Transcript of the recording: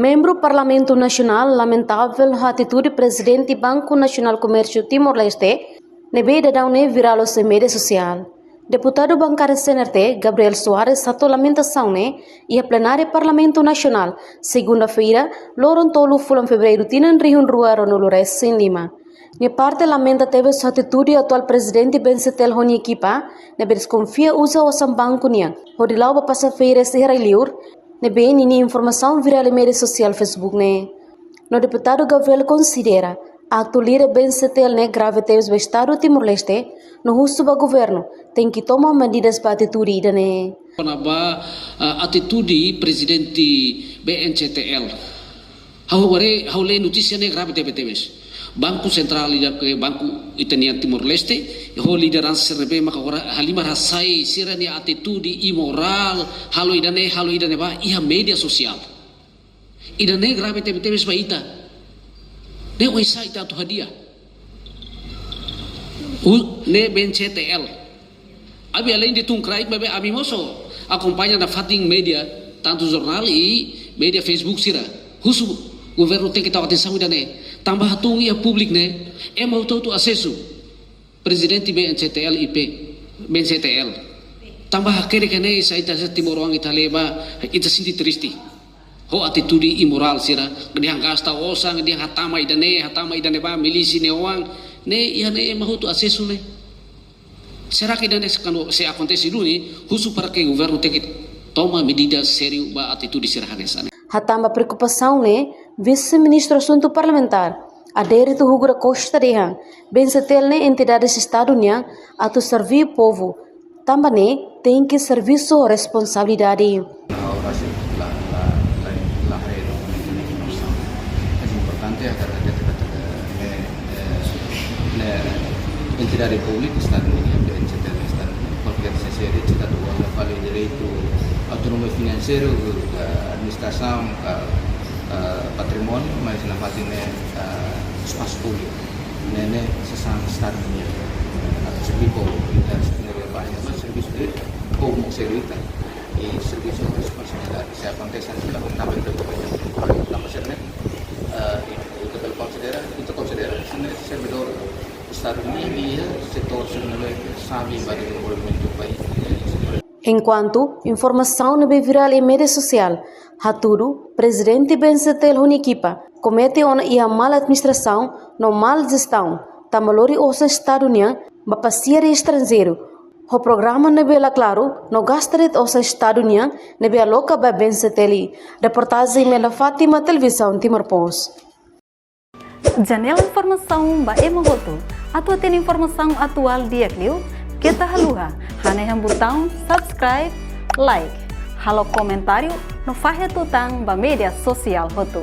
Membro Parlamento Nacional lamentável a atitude do presidente Banco Nacional Comércio Timor-Leste nebe dadane viral em mídia social. Deputado bancário CNRT Gabriel Soares satu lamentação e a plenária Parlamento Nacional segunda-feira loron tolu fulan fevereiro tinan rihun rua Ronolores em Lima. Minha parte lamenta teve sua atitude atual presidente Bensetel Honi equipa nebe desconfia usa o banco nia. Hodilau ba passa-feira se liur nebe nini informação viral em mídia social Facebook No deputado Gabriel considera acto líder Bensetel grave teus do Estado Timor-Leste no russo do governo tem que tomar medidas para atitude idane. Panaba atitude presidente BNCTL. Haule notícia grave teves. Banco Central ida ke Banco Itanian Timor-Leste, ho liderança serbe maka ora halima rasai sirani atitude imoral, halo idane ba iha media sosial. Idane grave teves ba ita. Ne oisa ita tu hadiah. Ne BNCTL. Abi além de tungkrai bebe abi moso acompanha na fating media tanto jornal e media Facebook sira. Husu governo tem que dar atenção idane. Tambah hatung ia publik mau tu acesso presidente BNCTL IP BNCTL tambah kere kene sa ita timorong italeba ita sinti tristi ho atitude imoral sira diang gasta osang diang hatama idane ba milisi neowang ia mau tu acesso será que idane se acontece duni husu para que governo tem que toma medidas sérias ba atitude sira hanesa Hatamba preocupação vice-ministro assunto parlamentar adérito Hugura Costa Dehan Bensetel entidades Estado nia atu servir povo também tem que serviço responsabilidade. Entidade pública Estado nia Bensetel Estado qualquer seja Estado wala vale direito autonomia financeiro administração patrimônio, mas na parte espaço público, sesama Estado nia atau serviço mas serviço de povo servita e serviço de responsabilidade. Se acontece também também serve kita considera servidor Estado nia dia setor servidor sabe para o desenvolvimento do país. Enquanto informação no viral em mídia social, Haturu, presidente Bensetel Hunikipa, comete ona ia mal administração, no mal gestão, tamalori osa Estado nia, bapasiere estrangeiro. O programa nebela claro, no gastaret osa Estado nia, nebela loca ba Benseteli. Reportagem Mela Fátima, Televisão Timor Post. Janela informação ba emogoto, atau tem informação atual dia kliu, kita haluha, hane botão subscribe, like, halo comentário, no fahe tutang ba media sosial hotu.